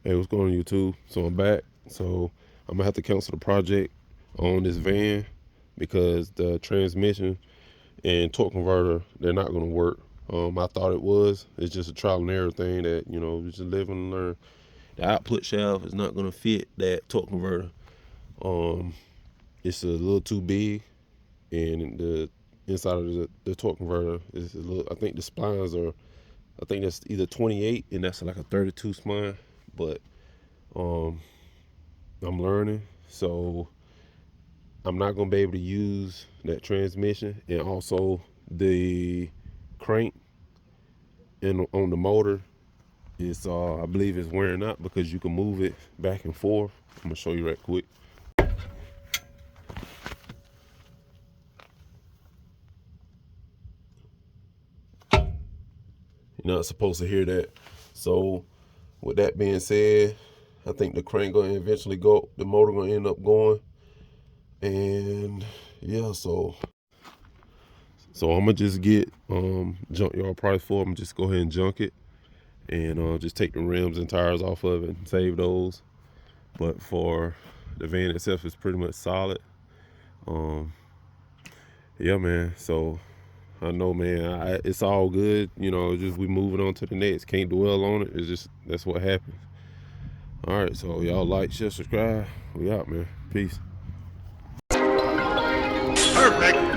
Hey, what's going on YouTube? So I'm back. So I'm gonna have to cancel the project on this van because the transmission and torque converter, they're not gonna work. I thought it was. It's just a trial and error thing that, we just live and learn. The output shaft is not gonna fit that torque converter. It's a little too big, and the inside of the torque converter is a little. I think the splines are. I think that's either 28 and that's like a 32 spline, but I'm learning, so I'm not gonna be able to use that transmission, and also the crank and on the motor is I believe it's wearing out because you can move it back and forth. I'm gonna show you right quick. You're not supposed to hear that. So with that being said, I think the crank gonna eventually go, the motor gonna end up going, and yeah, so I'm gonna just get junkyard price for them. Just go ahead and junk it, and just take the rims and tires off of it and save those. But for the van itself, it's pretty much solid. Yeah, man. So I know, man. It's all good. Just we moving on to the next. Can't dwell on it. It's just that's what happens. All right. So y'all like, share, subscribe. We out, man. Peace. Perfect.